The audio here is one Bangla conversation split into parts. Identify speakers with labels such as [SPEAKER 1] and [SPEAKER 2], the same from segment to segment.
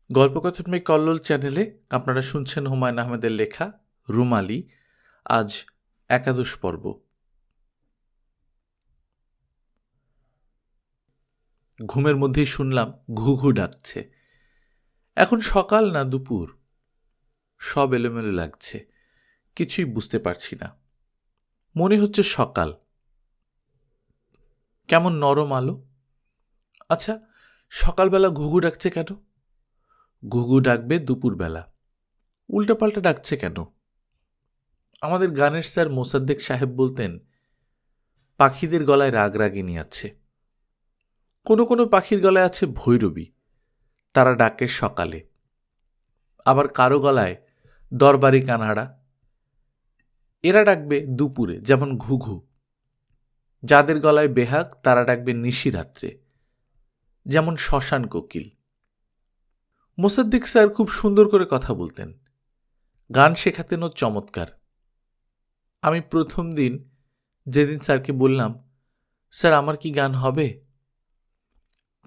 [SPEAKER 1] গল্পকথনময় কল্লোল চ্যানেলে আপনারা শুনছেন হুমায়ুন আহমেদের লেখা রুমালি। আজ একাদশ পর্ব। ঘুমের মধ্যেই শুনলাম ঘু ঘু ডাকছে। এখন সকাল না দুপুর, সব এলোমেলো লাগছে, কিছুই বুঝতে পারছি না। মনে হচ্ছে সকাল, কেমন নরম আলো। আচ্ছা, সকালবেলা ঘুঘু ডাকছে কেন? ঘুঘু ডাকবে দুপুরবেলা, উল্টাপাল্টা ডাকছে কেন? আমাদের গানের স্যার মোসাদ্দেক সাহেব বলতেন, পাখিদের গলায় রাগরাগিনী আছে। কোনো কোনো পাখির গলায় আছে ভৈরবী, তারা ডাকে সকালে। আবার কারো গলায় দরবারি কানহাড়া, এরা ডাকবে দুপুরে, যেমন ঘুঘু। যাদের গলায় বেহাগ তারা ডাকবে নিশিরাত্রে, যেমন শ্মশান কোকিল। মোসাদ্দেক স্যার খুব সুন্দর করে কথা বলতেন, গান শেখাতেনও চমৎকার। আমি প্রথম দিন যেদিন স্যারকে বললাম, স্যার আমার কি গান হবে,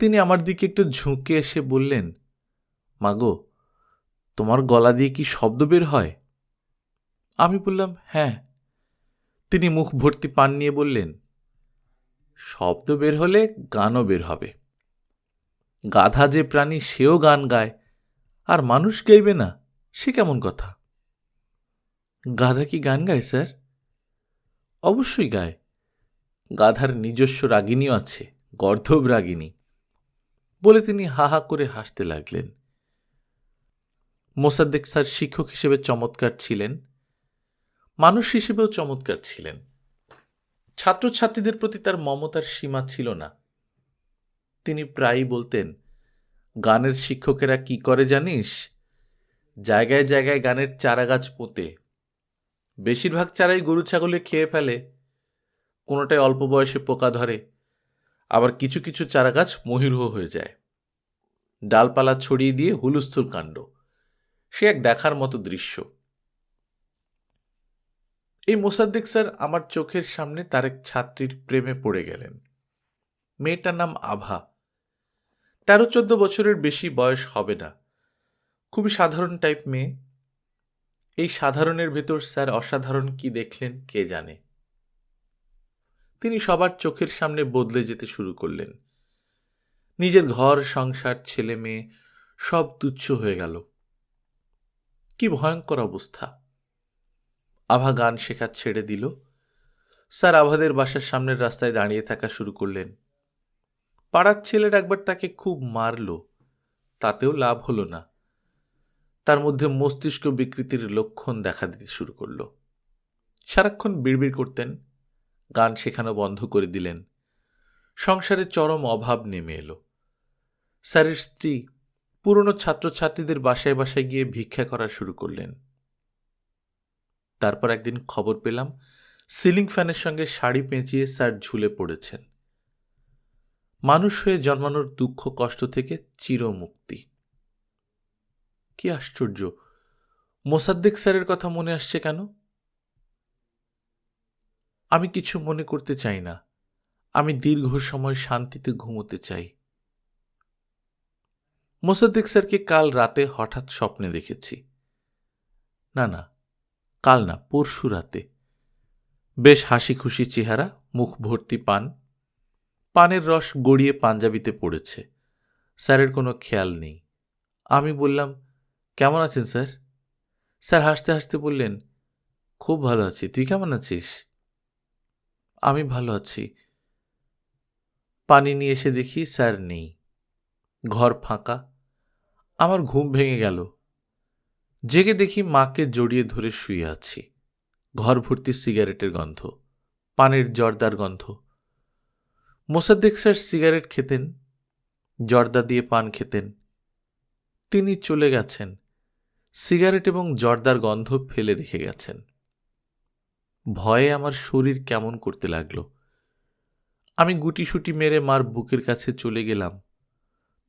[SPEAKER 1] তিনি আমার দিকে একটু ঝুঁকে এসে বললেন, মাগো, তোমার গলা দিয়ে কি শব্দ বের হয়? আমি বললাম, হ্যাঁ। তিনি মুখ ভর্তি পান নিয়ে বললেন, শব্দ বের হলে গানও বের হবে। গাধা যে প্রাণী, সেও গান গায়, আর মানুষ গাইবে না, সে কেমন কথা? গাধা কি গান গায় স্যার? অবশ্যই গায়। গাধার নিজস্ব রাগিনীও আছে, গর্ধব রাগিনী, বলে তিনি হা হা করে হাসতে লাগলেন। মোসাদ্দেক স্যার শিক্ষক হিসেবে চমৎকার ছিলেন, মানুষ হিসেবেও চমৎকার ছিলেন। ছাত্রছাত্রীদের প্রতি তার মমতার সীমা ছিল না। তিনি প্রায়ই বলতেন, গানের শিক্ষকেরা কি করে জানিস? জায়গায় জায়গায় গানের চারাগাছ পোঁতে। বেশিরভাগ চারাই গরু ছাগলে খেয়ে ফেলে, কোনোটায় অল্প বয়সে পোকা ধরে, আবার কিছু কিছু চারাগাছ মহিরুহ হয়ে যায়। ডালপালা ছড়িয়ে দিয়ে হুলস্থুল কাণ্ড, সে এক দেখার মতো দৃশ্য। এই মোসাদ্দেক স্যার আমার চোখের সামনে তার এক ছাত্রীর প্রেমে পড়ে গেলেন। মেয়েটার নাম আভা, 13-14 বছরের বেশি বয়স হবে না, খুবই সাধারণ টাইপ মেয়ে। এই সাধারণের ভেতর স্যার অসাধারণ কি দেখলেন কে জানে। তিনি সবার চোখের সামনে বদলে যেতে শুরু করলেন। নিজের ঘর সংসার ছেলে মেয়ে সব তুচ্ছ হয়ে গেল। কি ভয়ঙ্কর অবস্থা। আভা গান শেখা ছেড়ে দিল। স্যার আভাদের বাসার সামনের রাস্তায় দাঁড়িয়ে থাকা শুরু করলেন। পাড়ার ছেলের একবার তাকে খুব মারল, তাতেও লাভ হলো না। তার মধ্যে মস্তিষ্ক বিকৃতির লক্ষণ দেখা দিতে শুরু করল। সারাক্ষণ বিড়বিড় করতেন, গান শেখানো বন্ধ করে দিলেন। সংসারে চরম অভাব নেমে এলো। স্যারের স্ত্রী পুরনো ছাত্রছাত্রীদের বাসায় বাসায় গিয়ে ভিক্ষা করা শুরু করলেন। তারপর একদিন খবর পেলাম, সিলিং ফ্যানের সঙ্গে শাড়ি পেঁচিয়ে স্যার ঝুলে পড়েছেন। মানুষ হয়ে জন্মানোর দুঃখ কষ্ট থেকে চিরমুক্তি। কি আশ্চর্য, মোসাদ্দেক স্যারের কথা মনে আসছে কেন? আমি কিছু মনে করতে চাই না, আমি দীর্ঘ সময় শান্তিতে ঘুমোতে চাই। মোসাদ্দেক স্যারকে কাল রাতে হঠাৎ স্বপ্নে দেখেছি। না না, কাল না, পরশু রাতে। বেশ হাসি খুশি চেহারা, মুখ ভর্তি পান, পানের রস গড়িয়ে পাঞ্জাবিতে পড়েছে। স্যারের কোনো খেয়াল নেই। আমি বললাম, কেমন আছেন স্যার? স্যার হাসতে হাসতে বললেন, খুব ভালো আছি, তুই কেমন আছিস? আমি ভালো আছি। পানি নিয়ে এসে দেখি স্যার নেই, ঘর ফাঁকা। আমার ঘুম ভেঙে গেল। জেগে দেখি মাকে জড়িয়ে ধরে শুয়ে আছি। ঘর ভর্তি সিগারেটের গন্ধ, পানের জর্দার গন্ধ। মোসাদ্দেক স্যার সিগারেট খেতেন, জর্দা দিয়ে পান খেতেন। তিনি চলে গেছেন, সিগারেট এবং জর্দার গন্ধ ফেলে রেখে গেছেন। ভয়ে আমার শরীর কেমন করতে লাগল। আমি গুটিসুটি মেরে মার বুকের কাছে চলে গেলাম,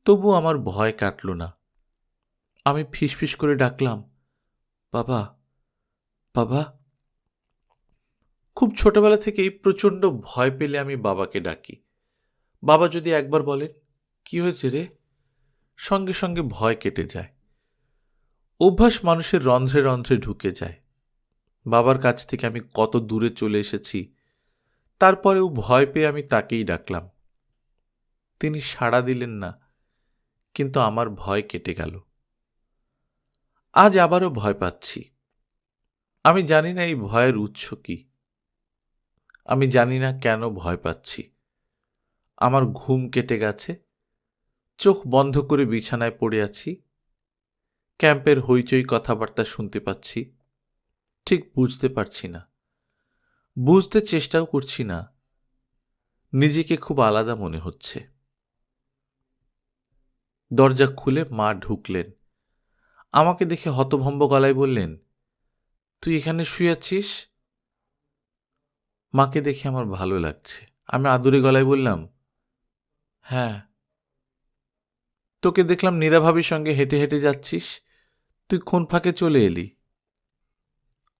[SPEAKER 1] তবু আমার ভয় কাটল না। আমি ফিসফিস করে ডাকলাম, বাবা, বাবা। খুব ছোটবেলা থেকেই প্রচণ্ড ভয় পেলে আমি বাবাকে ডাকি। বাবা যদি একবার বলেন, কি হয়েছে রে, সঙ্গে সঙ্গে ভয় কেটে যায়। অভ্যাস মানুষের রন্ধ্রে রন্ধ্রে ঢুকে যায়। বাবার কাছ থেকে আমি কত দূরে চলে এসেছি, তারপরেও ভয় পেয়ে আমি তাকেই ডাকলাম। তিনি সাড়া দিলেন না, কিন্তু আমার ভয় কেটে গেল। আজ আবারও ভয় পাচ্ছি। আমি জানি না এই ভয়ের উৎস কি। আমি জানি না কেন ভয় পাচ্ছি। আমার ঘুম কেটে গেছে, চোখ বন্ধ করে বিছানায় পড়ে আছি। ক্যাম্পের হইচই কথাবার্তা শুনতে পাচ্ছি। ঠিক বুঝতে পারছি না, বুঝতে চেষ্টাও করছি না। নিজেকে খুব আলাদা মনে হচ্ছে। দরজা খুলে মা ঢুকলেন। আমাকে দেখে হতভম্ব গলায় বললেন, তুই এখানে শুয়ে আছিস? মাকে দেখে আমার ভালো লাগছে। আমি আদুরে গলায় বললাম, হ্যাঁ। তোকে দেখলাম নীরা ভাবির সঙ্গে হেঁটে হেঁটে যাচ্ছিস। তুই কোন ফাঁকে চলে এলি?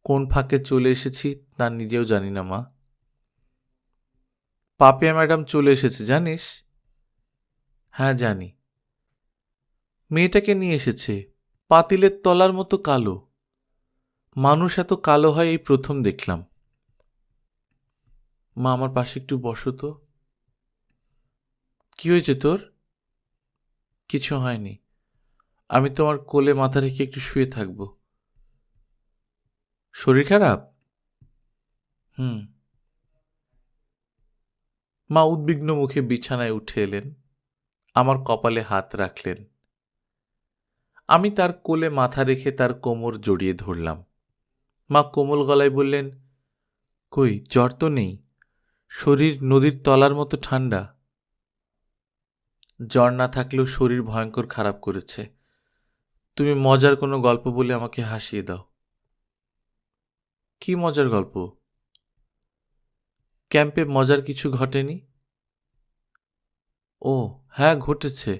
[SPEAKER 1] কোন ফাঁকে চলে এসেছি তা নিজেও জানি না মা। পাপিয়া ম্যাডাম চলে এসেছে জানিস? হ্যাঁ জানি। মেয়েটাকে নিয়ে এসেছে, পাতিলের তলার মতো কালো। মানুষ এত কালো হয় এই প্রথম দেখলাম। মা আমার পাশে একটু বসো তো। কি হয়েছে তোর? কিছু হয়নি। আমি তোমার কোলে মাথা রেখে একটু শুয়ে থাকব। শরীর খারাপ? হুম। মা উদ্বিগ্ন মুখে বিছানায় উঠে এলেন, আমার কপালে হাত রাখলেন। আমি তার কোলে মাথা রেখে তার কোমর জড়িয়ে ধরলাম। মা কোমল গলায় বললেন, কই জ্বর তো নেই, শরীর নদীর তলার মতো ঠান্ডা। জ্বর না থাকলেও শরীর ভয়ঙ্কর খারাপ করেছে। তুমি মজার কোনো গল্প বলে আমাকে হাসিয়ে দাও। কি মজার গল্প? ক্যাম্পে মজার কিছু ঘটেনি? ও হ্যাঁ, ঘটেছে।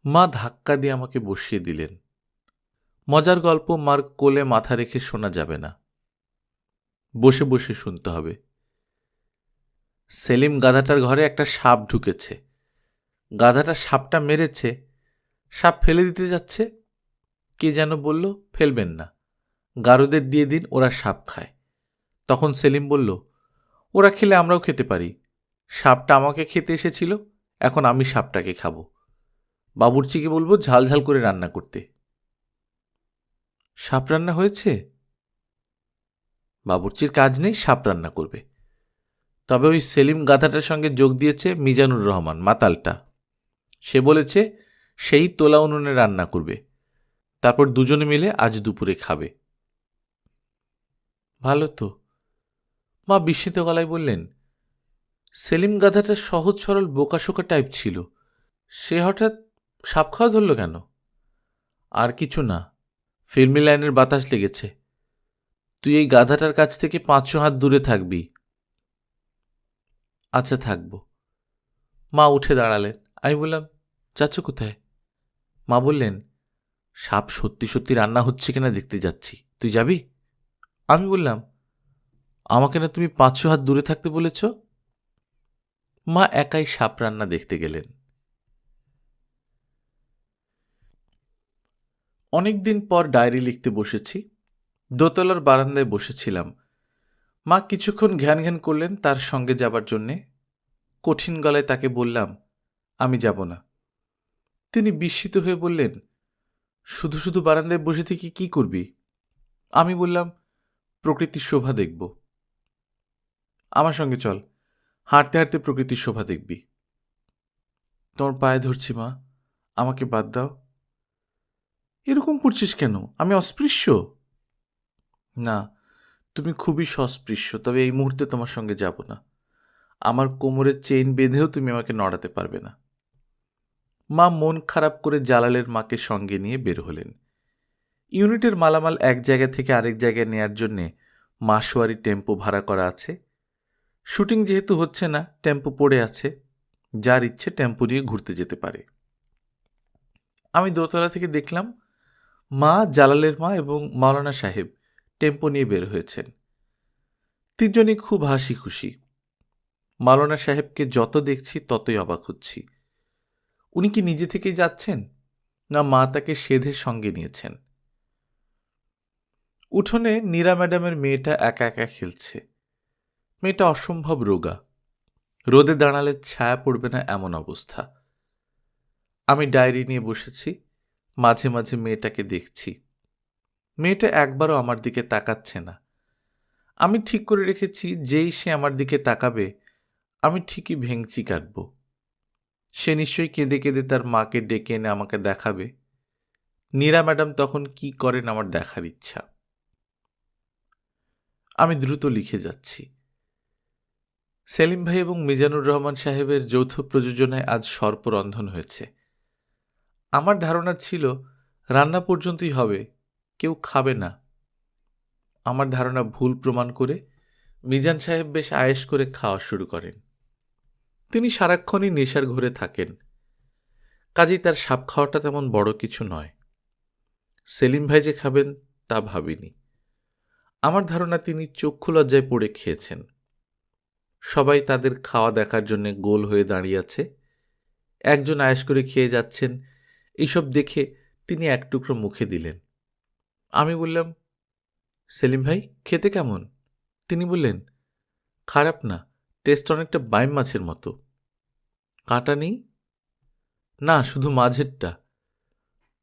[SPEAKER 1] মা ধাক্কা দিয়ে আমাকে বসিয়ে দিলেন। মজার গল্প মার কোলে মাথা রেখে শোনা যাবে না, বসে বসে শুনতে হবে। সেলিম গাধাটার ঘরে একটা সাপ ঢুকেছে। গাধাটা সাপটা মেরেছে, সাপ ফেলে দিতে যাচ্ছে। কে যেন বলল, ফেলবেন না, গারুদের দিয়ে দিন, ওরা সাপ খায়। তখন সেলিম বলল, ওরা খেলে আমরাও খেতে পারি। সাপটা আমাকে খেতে এসেছিল, এখন আমি সাপটাকে খাবো। বাবুর্চিকে বলবো ঝাল ঝাল করে রান্না করতে। সাপ রান্না হয়েছে? বাবুর্চির কাজ নেই, সাপ রান্না করবে। তবে ওই সেলিম গাধাটার সঙ্গে যোগ দিয়েছে মিজানুর রহমান, মাতালটা। সে বলেছে সেই তোলা উনুনে রান্না করবে, তারপর দুজনে মিলে আজ দুপুরে খাবে। ভালো তো। মা বিস্মিত গলায় বললেন, সেলিম গাধাটা সহজ সরল বোকাশোকা টাইপ ছিল, সে হঠাৎ সাপ খাওয়া ধরল কেন? আর কিছু না, ফিল্মি লাইনের বাতাস লেগেছে। তুই এই গাধাটার কাছ থেকে 500 হাত দূরে থাকবি। আচ্ছা থাকব। মা উঠে দাঁড়ালেন। আমি বললাম, যাচ্ছ কোথায়? মা বললেন, সাপ সত্যি সত্যি রান্না হচ্ছে কিনা দেখতে যাচ্ছি, তুই যাবি? আমি বললাম, আমাকে না তুমি 500 হাত দূরে থাকতে বলেছ? মা একাই সাপ রান্না দেখতে গেলেন। অনেকদিন পর ডায়েরি লিখতে বসেছি। দোতলার বারান্দায় বসেছিলাম। মা কিছুক্ষণ ঘ্যান ঘ্যান করলেন তার সঙ্গে যাবার জন্যে। কঠিন গলায় তাকে বললাম, আমি যাব না। তিনি বিস্মিত হয়ে বললেন, শুধু শুধু বারান্দায় বসে থেকে কি করবি? আমি বললাম, প্রকৃতির শোভা দেখব। আমার সঙ্গে চল, হাঁটতে হাঁটতে প্রকৃতির শোভা দেখবি। তোমার পায়ে ধরছি মা, আমাকে বাদ দাও। এরকম করছিস কেন? আমি অস্পৃশ্য? না, তুমি খুবই সস্পৃশ্য, তবে এই মুহূর্তে তোমার সঙ্গে যাব না। আমার কোমরের চেইন বেঁধেও তুমি আমাকে নড়াতে পারবে না। মা মন খারাপ করে জালালের মাকে সঙ্গে নিয়ে বের হলেন। ইউনিটের মালামাল এক জায়গা থেকে আরেক জায়গায় নেয়ার জন্যে মাসোয়ারি টেম্পো ভাড়া করা আছে। শুটিং যেহেতু হচ্ছে না, টেম্পো পড়ে আছে, যার ইচ্ছে টেম্পো নিয়ে ঘুরতে যেতে পারে। আমি দোতলা থেকে দেখলাম মা, জালালের মা এবং মাওলানা সাহেব টেম্পো নিয়ে বের হয়েছেন। তিনজনই খুব হাসি খুশি। মাওলানা সাহেবকে যত দেখছি ততই অবাক হচ্ছি। উনি কি নিজে থেকেই যাচ্ছেন, না মা তাকে সেধে সঙ্গে নিয়েছেন? উঠোনে নীরা ম্যাডামের মেয়েটা একা একা খেলছে। মেয়েটা অসম্ভব রোগা, রোদে দাঁড়ালে ছায়া পড়বে না এমন অবস্থা। আমি ডায়েরি নিয়ে বসেছি, মাঝে মাঝে মেয়েটাকে দেখছি। মেয়েটা একবারও আমার দিকে তাকাচ্ছে না। আমি ঠিক করে রেখেছি, যেই সে আমার দিকে তাকাবে আমি ঠিকই ভেঙচি কাটব। সে নিশ্চয়ই কেঁদে কেঁদে তার মাকে ডেকে এনে আমাকে দেখাবে। নীরা ম্যাডাম তখন কি করেন আমার দেখার ইচ্ছা। আমি দ্রুত লিখে যাচ্ছি। সেলিম ভাই এবং মিজানুর রহমান সাহেবের যৌথ প্রযোজনায় আজ সর্পরন্ধন হয়েছে। আমার ধারণা ছিল রান্না পর্যন্তই হবে, কেউ খাবে না। আমার ধারণা ভুল প্রমাণ করে মিজান সাহেব বেশ আয়েশ করে খাওয়া শুরু করেন। তিনি সারাক্ষণই নেশার ঘরে থাকেন, কাজেই তার সাপ খাওয়াটা তেমন বড় কিছু নয়। সেলিম ভাই যে খাবেন তা ভাবিনি। আমার ধারণা তিনি চক্ষু লজ্জায় পড়ে খেয়েছেন। সবাই তাদের খাওয়া দেখার জন্য গোল হয়ে দাঁড়িয়ে আছে। একজন আয়েশ করে খেয়ে যাচ্ছেন, এইসব দেখে তিনি এক টুকরো মুখে দিলেন। আমি বললাম, সেলিম ভাই খেতে কেমন? তিনি বললেন, খারাপ না, টেস্ট অনেকটা বাইম মাছের মতো। কাঁটা নেই? না, শুধু মাঝেরটা।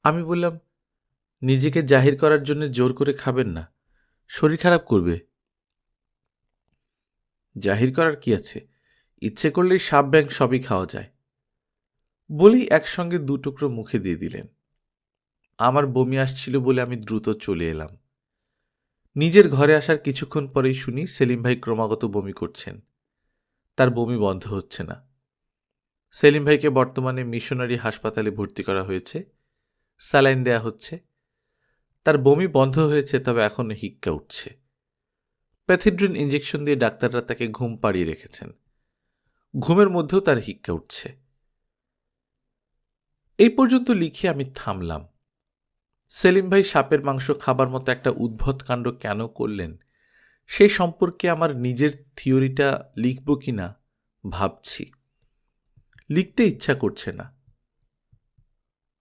[SPEAKER 1] আমি বললাম, নিজেকে জাহির করার জন্য জোর করে খাবেন না, শরীর খারাপ করবে। জাহির করার কি আছে, ইচ্ছে করলেই সাপ ব্যাং সবই খাওয়া যায়। বলেই একসঙ্গে দু টুকরো মুখে দিয়ে দিলেন। আমার বমি আসছিল বলে আমি দ্রুত চলে এলাম। নিজের ঘরে আসার কিছুক্ষণ পরেই শুনি সেলিম ভাই ক্রমাগত বমি করছেন। তার বমি বন্ধ হচ্ছে না। সেলিম ভাইকে বর্তমানে মিশনারি হাসপাতালে ভর্তি করা হয়েছে, স্যালাইন দেয়া হচ্ছে। তার বমি বন্ধ হয়েছে, তবে এখনো হিক্কা উঠছে। প্যাথিড্রিন ইঞ্জেকশন দিয়ে ডাক্তাররা তাকে ঘুম পাড়িয়ে রেখেছেন। ঘুমের মধ্যেও তার হিক্কা উঠছে। এই পর্যন্ত লিখে আমি থামলাম। সেলিম ভাই সাপের মাংস খাবার মতো একটা উদ্ভট কাণ্ড কেন করলেন, সেই সম্পর্কে আমার নিজের থিওরিটা লিখব কিনা ভাবছি। লিখতে ইচ্ছা করছে না।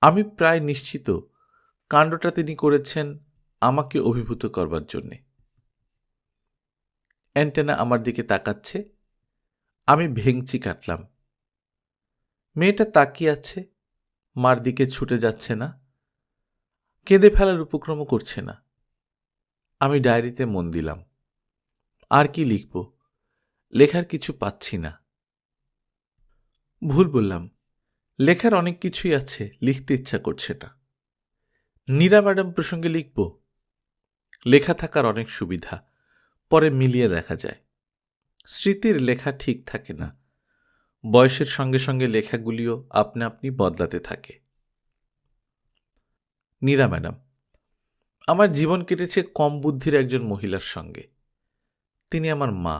[SPEAKER 1] আমি প্রায় নিশ্চিত কাণ্ডটা তিনি করেছেন আমাকে অভিভূত করবার জন্যে। অ্যান্টেনা আমার দিকে তাকাচ্ছে, আমি ভেঙচি কাটলাম। মেয়েটা তাকিয়ে আছে, মার দিকে ছুটে যাচ্ছে না, কেঁদে ফেলার উপক্রমও করছে না। আমি ডায়েরিতে মন দিলাম। আর কি লিখব, লেখার কিছু পাচ্ছি না। ভুল বললাম, লেখার অনেক কিছুই আছে, লিখতে ইচ্ছা করছে না। নীরা ম্যাডাম প্রসঙ্গে লিখব। লেখা থাকার অনেক সুবিধা, পরে মিলিয়ে দেখা যায়। স্মৃতির লেখা ঠিক থাকে না, বয়সের সঙ্গে সঙ্গে লেখাগুলিও আপনা আপনি বদলাতে থাকে। নীরা ম্যাডাম, আমার জীবন কেটেছে কম বুদ্ধির একজন মহিলার সঙ্গে। তিনি আমার মা।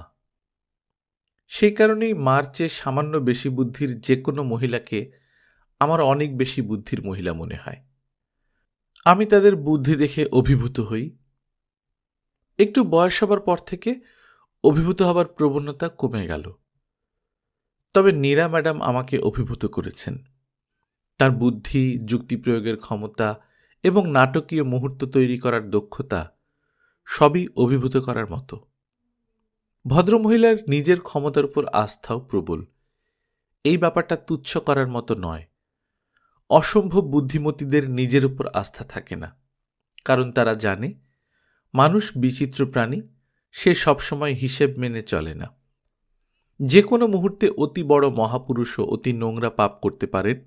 [SPEAKER 1] সেই কারণেই মার চেয়ে সামান্য বেশি বুদ্ধির যে কোনো মহিলাকে আমার অনেক বেশি বুদ্ধির মহিলা মনে হয়। আমি তাদের বুদ্ধি দেখে অভিভূত হই। একটু বয়স হবার পর থেকে অভিভূত হবার প্রবণতা কমে গেল। তবে নীরা ম্যাডাম আমাকে অভিভূত করেছেন। তার বুদ্ধি, যুক্তি প্রয়োগের ক্ষমতা এবং নাটকীয় মুহূর্ত তৈরি করার দক্ষতা সবই অভিভূত করার মতো। ভদ্রমহিলার নিজের ক্ষমতার উপর আস্থাও প্রবল। এই ব্যাপারটা তুচ্ছ করার মতো নয়। অসম্ভব বুদ্ধিমতীদের নিজের উপর আস্থা থাকে না, কারণ তারা জানে মানুষ বিচিত্র প্রাণী, সে সবসময় হিসেব মেনে চলে না। যে কোনো মুহূর্তে অতি বড় মহাপুরুষও অতি নোংরা পাপ করতে পারেন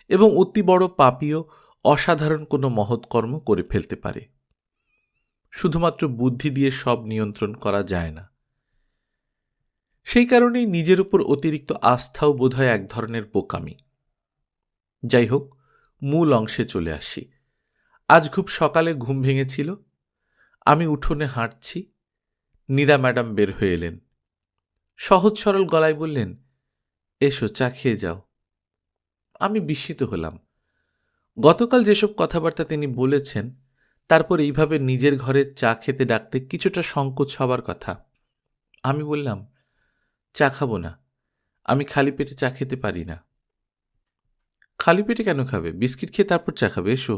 [SPEAKER 1] এবং অতি বড় পাপীও অসাধারণ কোনো মহৎ কর্ম করে ফেলতে পারে। শুধুমাত্র বুদ্ধি দিয়ে সব নিয়ন্ত্রণ করা যায় না। সেই কারণেই নিজের উপর অতিরিক্ত আস্থাও বোধহয় এক ধরনের বোকামি। যাই হোক, মূল অংশে চলে আসি। আজ খুব সকালে ঘুম ভেঙেছিল। আমি উঠোনে হাঁটছি। নীরা ম্যাডাম বের হয়ে এলেন। সহজ সরল গলায় বললেন, এসো চা খেয়ে যাও। আমি বিস্মিত হলাম। গতকাল যেসব কথাবার্তা তিনি বলেছেন, তারপর এইভাবে নিজের ঘরে চা খেতে ডাকতে কিছুটা সংকোচ হবার কথা। আমি বললাম, চা খাবো না, আমি খালি পেটে চা খেতে পারি না। খালি পেটে কেন খাবে? বিস্কিট খেয়ে তারপর চা খাবে। এসো।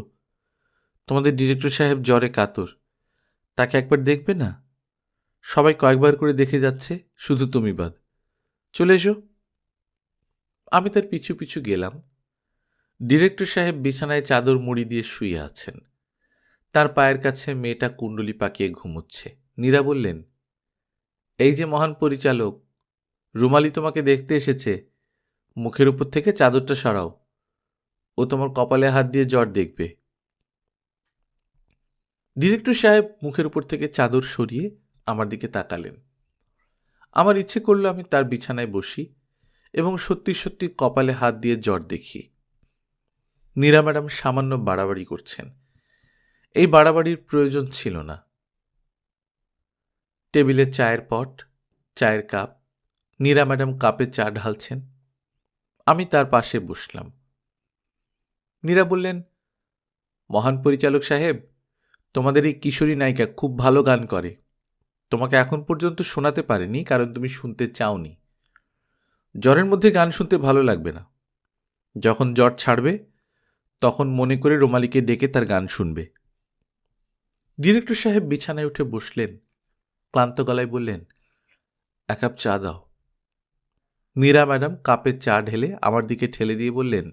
[SPEAKER 1] তোমাদের ডিরেক্টর সাহেব জ্বরে কাতর, তাকে একবার দেখবে না? সবাই কয়েকবার করে দেখে যাচ্ছে, শুধু তুমি বাদ। চলে এসো। আমি তার পিছু পিছু গেলাম। ডিরেক্টর সাহেব বিছানায় চাদর মুড়ি দিয়ে শুয়ে আছেন। তার পায়ের কাছে মেয়েটা কুণ্ডলি পাকিয়ে ঘুমোচ্ছে। নীরা বললেন, এই যে মহান পরিচালক, রুমালি তোমাকে দেখতে এসেছে। মুখের উপর থেকে চাদরটা সরাও, ও তোমার কপালে হাত দিয়ে জ্বর দেখবে। ডিরেক্টর সাহেব মুখের উপর থেকে চাদর সরিয়ে আমার দিকে তাকালেন। আমার ইচ্ছে করলো আমি তার বিছানায় বসি এবং সত্যি সত্যি কপালে হাত দিয়ে জ্বর দেখি। নীরা ম্যাডাম সামান্য বাড়াবাড়ি করছেন। এই বাড়াবাড়ির প্রয়োজন ছিল না। টেবিলে চায়ের পট, চায়ের কাপ, নীরা ম্যাডাম কাপে চা ঢালছেন। আমি তার পাশে বসলাম। নীরা বললেন, মহান পরিচালক সাহেব, তোমাদের এই কিশোরী নায়িকা খুব ভালো গান করে। তোমাকে এখন পর্যন্ত শোনাতে পারেনি কারণ তুমি শুনতে চাওনি। জ্বরের মধ্যে গান শুনতে ভালো লাগবে না। যখন জ্বর ছাড়বে তখন মনে করে রোমালিকে ডেকে তার গান শুনবে। ডিরেক্টর সাহেব বিছানায় উঠে বসলেন। ক্লান্ত গলায় বললেন, এক কাপ চা দাও। নীরা ম্যাডাম কাপে চা ঢেলে আমার দিকে ঠেলে দিয়ে বললেন,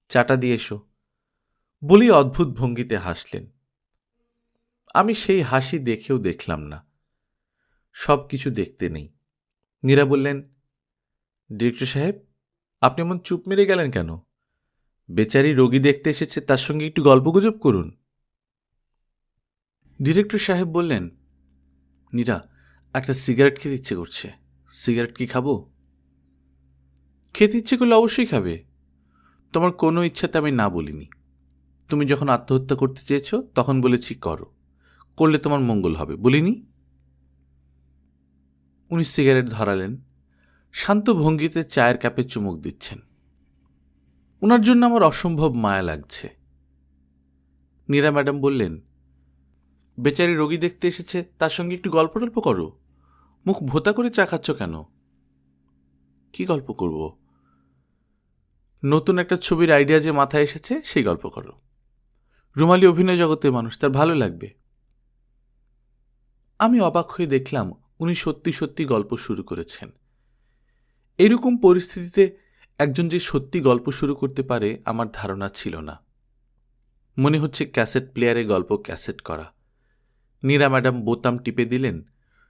[SPEAKER 1] চাটা দিয়ে এসো। বলি অদ্ভুত ভঙ্গিতে হাসলেন। আমি সেই হাসি দেখেও দেখলাম না। সব কিছু দেখতে নেই। নীরা বললেন, ডিরেক্টর সাহেব, আপনি এমন চুপ মেরে গেলেন কেন? বেচারি রোগী দেখতে এসেছে, তার সঙ্গে একটু গল্পগুজব করুন। ডিরেক্টর সাহেব বললেন, নীরা, একটা সিগারেট খেতে ইচ্ছে করছে। সিগারেট কি খাবো? খেতে ইচ্ছে করলে অবশ্যই খাবে। তোমার কোনো ইচ্ছাতে আমি না বলিনি। তুমি যখন আত্মহত্যা করতে চেয়েছ তখন বলেছি করো, করলে তোমার মঙ্গল হবে, বলিনি? উনি সিগারেট ধরালেন, শান্ত ভঙ্গিতে চায়ের কাপে চুমুক দিচ্ছেন। ওনার জন্য আমার অসম্ভব মায়া লাগছে। নীরা ম্যাডাম বললেন, বেচারি রোগী দেখতে এসেছে, তার সঙ্গে একটু গল্প টল্প করো। মুখ ভোতা করে চা খাচ্ছ কেন? কি গল্প করব? নতুন একটা ছবির আইডিয়া যে মাথায় এসেছে সেই গল্প করো। রুমালি অভিনয় জগতের মানুষ, তার ভালো লাগবে। আমি অবাক হয়ে দেখলাম উনি সত্যি সত্যি গল্প শুরু করেছেন। এরকম পরিস্থিতিতে একজন যে সত্যি গল্প শুরু করতে পারে আমার ধারণা ছিল না। মনে হচ্ছে ক্যাসেট প্লেয়ারে গল্প ক্যাসেট করা। নীরা ম্যাডাম বোতাম টিপে দিলেন,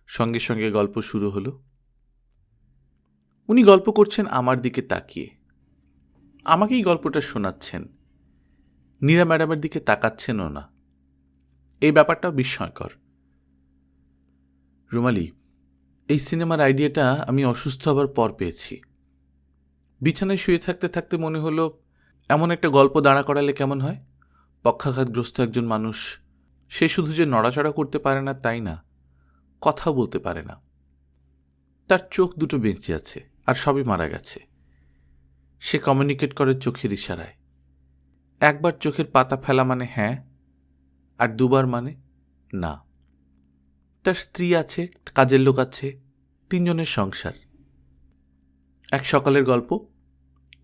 [SPEAKER 1] সঙ্গে সঙ্গে গল্প শুরু হলো। উনি গল্প করছেন আমার দিকে তাকিয়ে, আমাকেই গল্পটা শোনাচ্ছেন। নীরা ম্যাডামের দিকে তাকাচ্ছেনও না। এই ব্যাপারটাও বিস্ময়কর। রুমালি, এই সিনেমার আইডিয়াটা আমি অসুস্থ হবার পর পেয়েছি। বিছানায় শুয়ে থাকতে থাকতে মনে হলো এমন একটা গল্প দাঁড়া করালে কেমন হয়। পক্ষাঘাতগ্রস্ত একজন মানুষ, সে শুধু যে নড়াচড়া করতে পারে না তাই না, কথা বলতে পারে না। তার চোখ দুটো বেঁচে আছে, আর সবই মারা গেছে। সে কমিউনিকেট করে চোখের ইশারায়। একবার চোখের পাতা ফেলা মানে হ্যাঁ, আর দুবার মানে না। তার স্ত্রী আছে, কাজের লোক আছে, 3 জনের সংসার। এক সকালের গল্প।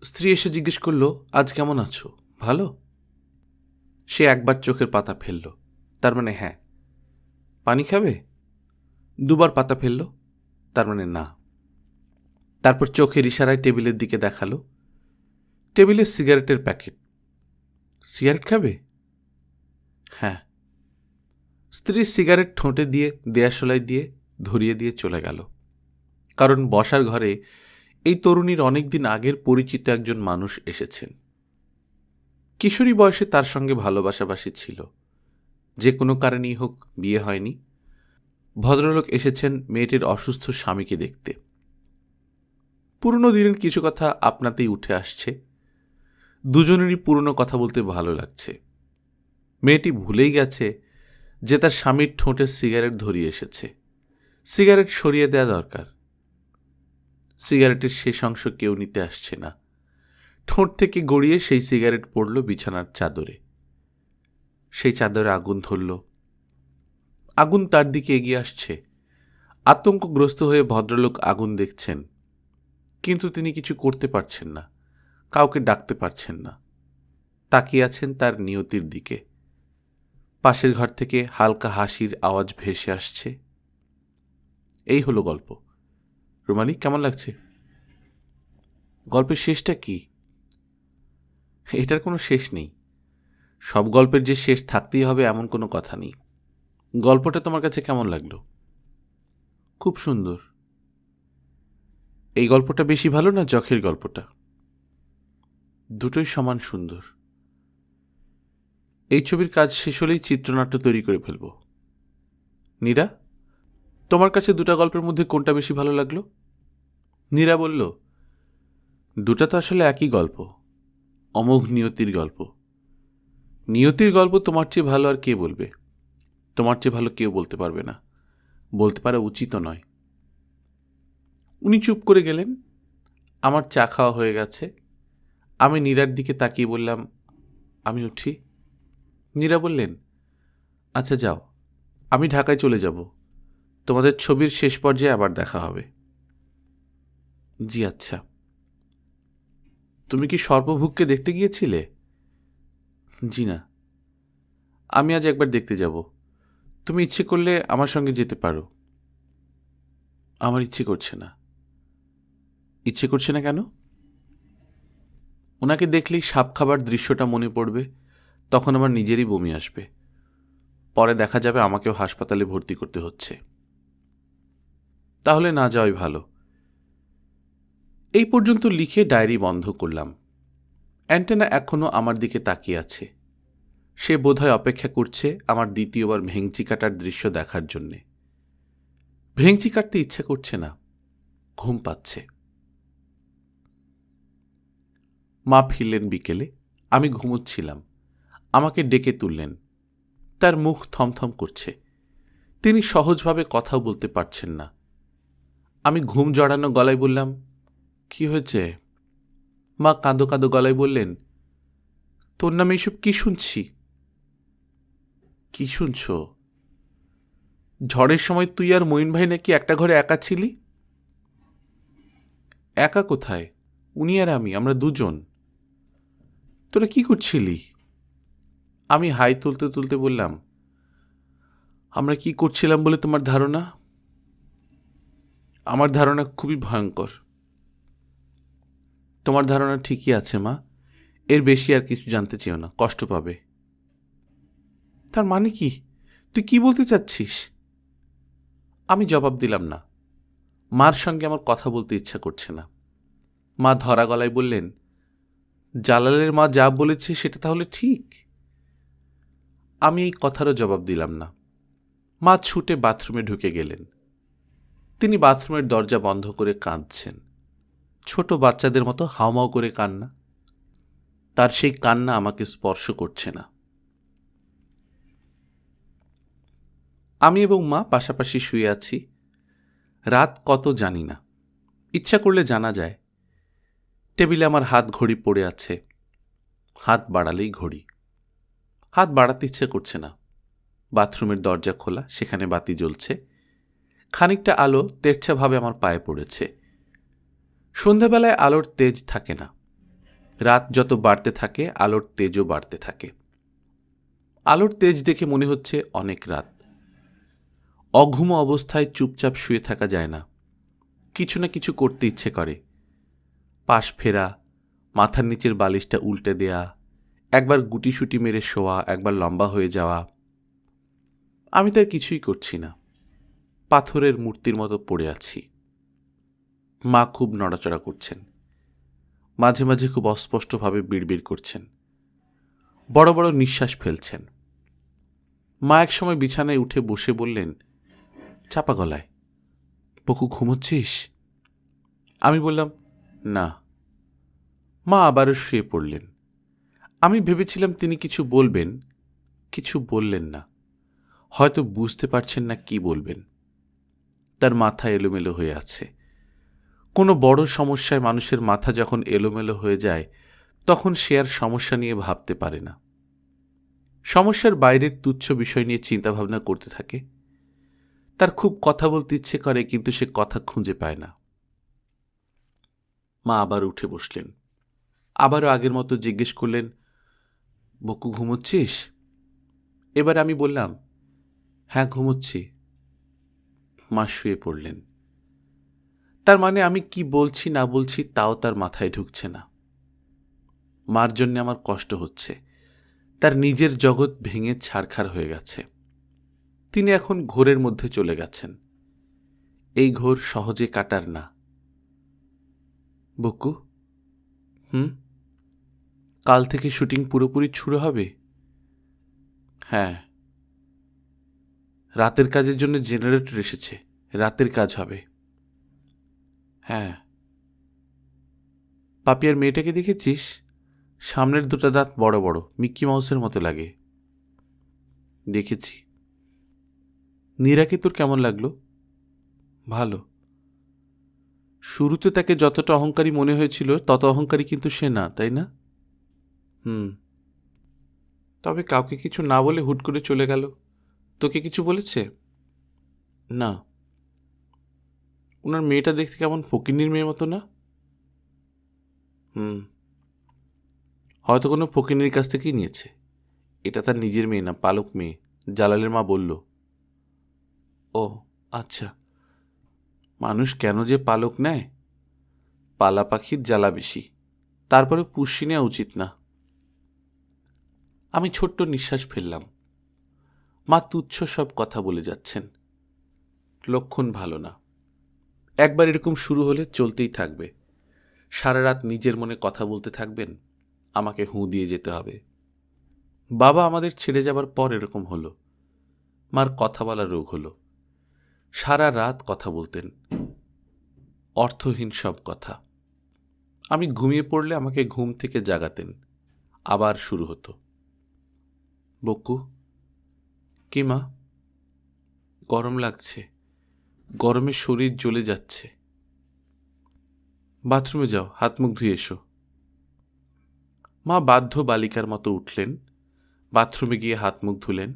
[SPEAKER 1] স্ত্রী এসে জিজ্ঞেস করল, আজ কেমন আছো? ভালো। সে একবার চোখের পাতা ফেলল, তার মানে হ্যাঁ। পানি খাবে? দুবার পাতা ফেলল, তার মানে না। তারপর চোখের ইশারায় টেবিলের দিকে দেখালো। টেবিলে সিগারেটের প্যাকেট। সিগারেট খাবে? হ্যাঁ। স্ত্রী সিগারেট ঠোঁটে দিয়ে দেয়াশোলায় দিয়ে ধরিয়ে দিয়ে চলে গেল। কারণ বসার ঘরে এই তরুণীর অনেকদিন আগের পরিচিত একজন মানুষ এসেছেন। কিশোরী বয়সে তার সঙ্গে ভালোবাসাবাসি ছিল, যে কোনো কারণেই হোক বিয়ে হয়নি। ভদ্রলোক এসেছেন মেয়েটির অসুস্থ স্বামীকে দেখতে। পুরনো দিনের কিছু কথা আপনাতেই উঠে আসছে। দুজনেরই পুরনো কথা বলতে ভালো লাগছে। মেয়েটি ভুলেই গেছে যে তার স্বামীর ঠোঁটে সিগারেট ধরিয়ে এসেছে। সিগারেট সরিয়ে দেওয়া দরকার। সিগারেটের শেষ অংশ কেউ নিতে আসছে না। ঠোঁট থেকে গড়িয়ে সেই সিগারেট পড়ল বিছানার চাদরে। সেই চাদরে আগুন ধরল। আগুন তার দিকে এগিয়ে আসছে। আতঙ্কগ্রস্ত হয়ে ভদ্রলোক আগুন দেখছেন, কিন্তু তিনি কিছু করতে পারছেন না, কাউকে ডাকতে পারছেন না, তাকিয়ে আছেন তার নিয়তির দিকে। পাশের ঘর থেকে হালকা হাসির আওয়াজ ভেসে আসছে। এই হলো গল্প। রুমালি, কেমন লাগছে? গল্পের শেষটা কি? এটার কোনো শেষ নেই। সব গল্পের যে শেষ থাকতেই হবে এমন কোনো কথা নেই। গল্পটা তোমার কাছে কেমন লাগলো? খুব সুন্দর। এই গল্পটা বেশি ভালো না যখের গল্পটা? দুটোই সমান সুন্দর। এই ছবির কাজ শেষ হলেই চিত্রনাট্য তৈরি করে ফেলব। নীরা, তোমার কাছে দুটা গল্পের মধ্যে কোনটা বেশি ভালো লাগলো? নীরা বলল, দুটা তো আসলে একই গল্প, অমোঘ নিয়তির গল্প। নিয়তির গল্প তোমার চেয়ে ভালো আর কে বলবে? তোমার চেয়ে ভালো কেউ বলতে পারবে না, বলতে পারা উচিত নয়। উনি চুপ করে গেলেন। আমার চা খাওয়া হয়ে গেছে। আমি নীরার দিকে তাকিয়ে বললাম, আমি উঠি? নীরা বললেন, আচ্ছা যাও, আমি ঢাকায় চলে যাব। তোমাদের ছবির শেষ পর্যায়ে আবার দেখা হবে। জি আচ্ছা। তুমি কি সর্পভুককে দেখতে গিয়েছিলে? জি না। আমি আজ একবার দেখতে যাব। তুমি ইচ্ছে করলে আমার সঙ্গে যেতে পারো। আমার ইচ্ছে করছে না। ইচ্ছে করছে না কেন? ওনাকে দেখলেই সাপ খাবার দৃশ্যটা মনে পড়বে, তখন আমার নিজেরই বমি আসবে। পরে দেখা যাবে আমাকেও হাসপাতালে ভর্তি করতে হচ্ছে। তাহলে না যাওয়াই ভালো। এই পর্যন্ত লিখে ডায়েরি বন্ধ করলাম। অ্যান্টেনা এখনও আমার দিকে তাকিয়ে আছে। সে বোধহয় অপেক্ষা করছে আমার দ্বিতীয়বার ভেংচি কাটার দৃশ্য দেখার জন্যে। ভেংচি কাটতে ইচ্ছে করছে না, ঘুম পাচ্ছে। মা ফিরলেন বিকেলে। আমি ঘুমোচ্ছিলাম। আমাকে ডেকে তুললেন। তার মুখ থমথম করছে। তিনি সহজভাবে কথাও বলতে পারছেন না। আমি ঘুম জড়ানো গলায় বললাম, কি হয়েছে? মা কাঁদো কাঁদো গলায় বললেন, তোর নামে এইসব কি শুনছি? কি শুনছ? ঝড়ের সময় তুই আর মঈন ভাই নাকি একটা ঘরে একা ছিলি? একা কোথায়? উনি আর আমরা দুজন। তোরা কি করছিলি? আমি হাই তুলতে তুলতে বললাম, আমরা কি করছিলাম বলে তোমার ধারণা? আমার ধারণা খুবই ভয়ঙ্কর। তোমার ধারণা ঠিকই আছে মা, এর বেশি আর কিছু জানতে চেও না, কষ্ট পাবে। তার মানে কি? তুই কি বলতে চাচ্ছিস? আমি জবাব দিলাম না। মার সঙ্গে আমার কথা বলতে ইচ্ছা করছে না। মা ধরা গলায় বললেন, জালালের মা যা বলেছে সেটা তাহলে ঠিক? আমি এই কথারও জবাব দিলাম না। মা ছুটে বাথরুমে ঢুকে গেলেন। তিনি বাথরুমের দরজা বন্ধ করে কাঁদছেন। ছোট বাচ্চাদের মতো হাউমাউ করে কান্না। তার সেই কান্না আমাকে স্পর্শ করছে না। আমি এবং মা পাশাপাশি শুয়ে আছি। রাত কত জানি না, ইচ্ছা করলে জানা যায়। টেবিলে আমার হাত ঘড়ি পড়ে আছে। হাত বাড়ালেই ঘড়ি। হাত বাড়াতে ইচ্ছে করছে না। বাথরুমের দরজা খোলা, সেখানে বাতি জ্বলছে। খানিকটা আলো তেরছাভাবে আমার পায়ে পড়েছে। সন্ধ্যাবেলায় আলোর তেজ থাকে না। রাত যত বাড়তে থাকে আলোর তেজও বাড়তে থাকে। আলোর তেজ দেখে মনে হচ্ছে অনেক রাত। অঘুম অবস্থায় চুপচাপ শুয়ে থাকা যায় না। কিছু না কিছু করতে ইচ্ছে করে। পাশ ফেরা, মাথার নিচের বালিশটা উল্টে দেয়া, একবার গুটিসুটি মেরে শোয়া, একবার লম্বা হয়ে যাওয়া। আমি তার কিছুই করছি না। পাথরের মূর্তির মতো পড়ে আছি। মা খুব নড়াচড়া করছেন। মাঝে মাঝে খুব অস্পষ্টভাবে বিড়বিড় করছেন। বড় বড় নিঃশ্বাস ফেলছেন। মা একসময় বিছানায় উঠে বসে বললেন, চাপা গলায়, বকু ঘুমোচ্ছিস? আমি বললাম, না। মা আবারও শুয়ে পড়লেন। আমি ভেবেছিলাম তিনি কিছু বলবেন, কিছু বললেন না। হয়তো বুঝতে পারছেন না কি বলবেন। তার মাথা এলোমেলো হয়ে আছে। কোনো বড় সমস্যায় মানুষের মাথা যখন এলোমেলো হয়ে যায়, তখন সে আর সমস্যা নিয়ে ভাবতে পারে না। সমস্যার বাইরের তুচ্ছ বিষয় নিয়ে চিন্তাভাবনা করতে থাকে। তার খুব কথা বলতে ইচ্ছে করে, কিন্তু সে কথা খুঁজে পায় না। মা আবার উঠে বসলেন। আবারও আগের মতো জিজ্ঞেস করলেন, বকু ঘুমোচ্ছিস? এবার আমি বললাম, হ্যাঁ ঘুমোচ্ছি। মা শুয়ে পড়লেন। তার মানে আমি কি বলছি না বলছি তাও তার মাথায় ঢুকছে না। মার জন্য আমার কষ্ট হচ্ছে। তার নিজের জগৎ ভেঙে ছারখার হয়ে গেছে। তিনি এখন ঘোরের মধ্যে চলে গেছেন। এই ঘোর সহজে কাটার না। বকু, কাল থেকে শুটিং পুরোপুরি শুরু হবে? হ্যাঁ। রাতের কাজের জন্য জেনারেটর এসেছে, রাতের কাজ হবে। হ্যাঁ। পাপিয়ার মেয়েটাকে দেখেছিস? সামনের দুটো দাঁত বড় বড়, মিক্কি মাউসের মতো লাগে। দেখেছি। নীরাকে তোর কেমন লাগলো? ভালো। শুরুতে তাকে যতটা অহংকারী মনে হয়েছিল তত অহংকারী কিন্তু সে না, তাই না? তবে কাউকে কিছু না বলে হুট করে চলে গেল। তোকে কিছু বলেছে? না। ওনার মেয়েটা দেখতে কেমন ফকিন্নির মেয়ের মতো না? হয়তো কোনো ফকিন্নির কাছ থেকেই নিয়েছে। এটা তার নিজের মেয়ে না, পালক মেয়ে, জালালের মা বলল। ও আচ্ছা। মানুষ কেন যে পালক নেয়? পালা পাখির জ্বালা বেশি। তারপরে পুষ্যি নেওয়া উচিত না। আমি ছোট্ট নিঃশ্বাস ফেললাম। মা তুচ্ছ সব কথা বলে যাচ্ছেন। লক্ষণ ভালো না। একবার এরকম শুরু হলে চলতেই থাকবে। সারা রাত নিজের মনে কথা বলতে থাকবেন, আমাকে হুঁ দিয়ে যেতে হবে। বাবা আমাদের ছেড়ে যাবার পর এরকম হলো। মার কথা বলা রোগ হলো। সারা রাত কথা বলতেন, অর্থহীন সব কথা। আমি ঘুমিয়ে পড়লে আমাকে ঘুম থেকে জাগাতেন। আবার শুরু হতো। বকু, কি মা? গরম লাগছে, গরমে শরীর জ্বলে যাচ্ছে। বাথরুমে যাও, হাত মুখ ধুয়ে এসো। মা বাধ্য বালিকার মতো উঠলেন, বাথরুমে গিয়ে হাত মুখ ধুলেন।